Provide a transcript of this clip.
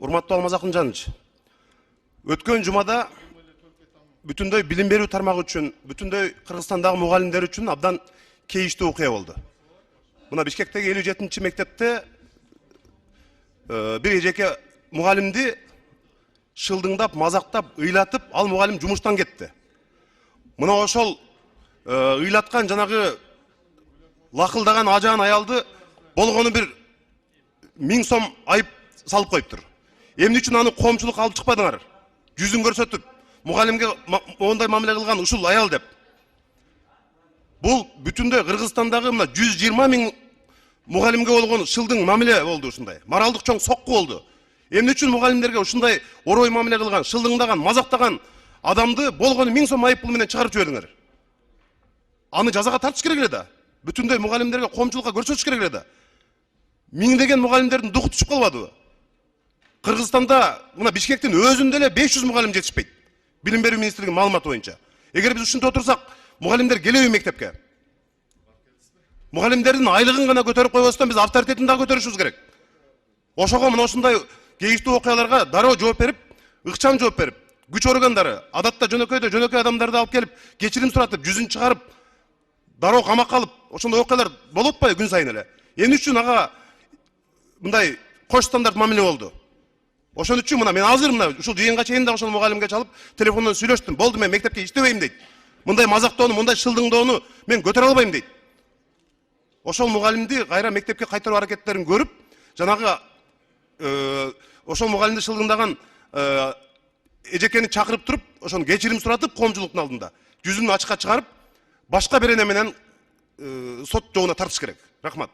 Урматтуу Алмаз Акынжанович, өткөн жумада бүтүндөй билим берүү тармагы үчүн, бүтүндөй Кыргызстандагы мугалимдер үчүн абдан кейиштүү окуя болду. Мына Бишкектеги 57-чи мектепте бир эжеке мугалимди шылдыңдап, мазактап, ыйлатып, ал мугалим жумуштан кетти. Мына ошол ыйлаткан жанагы лакылдаган ажаан аялды болгону бир 1000 сом айып салып коюптур. Эмне үчүн аны коомчулукка алып чыкпадыңар? Жүзүн көрсөтүп, мугалимге мондай мамиле кылган ушул аял деп. Бул бүтүндөй Кыргызстандагы мына 120 000 мугалимге болгон шылдың мамиле болду ушундай. Моралдык чоң сокку болду. Эмне үчүн мугалимдерге ушундай орой мамиле кылган, шылдыңдаган, мазактаган адамды болгону 1000 сом айып пул менен чыгарып жибердиңер? Аны жазага тартыш керек эле да. Бүтүндөй мугалимдерге, коомчулукка көрсөтүш керек эле да. Миңдеген мугалимдердин духу түшүп калбадыбы? Кыргызстанда мына Бишкектин өзүндө эле 500 мугалим жетишпейт. Билим берүү министрлигинин маалыматы боюнча. Эгер биз ушинтип отурсак, мугалимдер келеби мектепке? Мугалимдердин айлыгын гана көтөрүп койбостон биз авторитетин да көтөрүшүбүз керек. Ошого мына ушундай кейиштүү окуяларга дароо жооп берип, ыкчам жооп берип, күч органдары адатта жөнөкөй адамдарды алып келип, кечирим суратып, жүзүн чыгарып, дароо камакка алып, ошондой окуялар болуп атпайбы күн сайын эле? Эмне үчүн ага мындай кош стандарт мамиле болду? Ошон үчүн мына мен азыр мына ушул жыйынга чейин да ошол мугалимге чалып, телефондон сүйлөштүм. Болду, мен мектепке иштебейм дейт. Мындай мазактоону, мындай шылдыңдоону мен көтөрө албайм дейт. Ошол мугалимди кайра мектепке кайтаруу аракеттерин көрүп, жанагы ошол мугалимди шылдыңдаган эжекени чакырып туруп, ошону кечирим суратып, коомчулуктун алдында жүзүн ачыкка чыгарып, башка бир эне менен сот жолуна тартыш керек. Рахмат.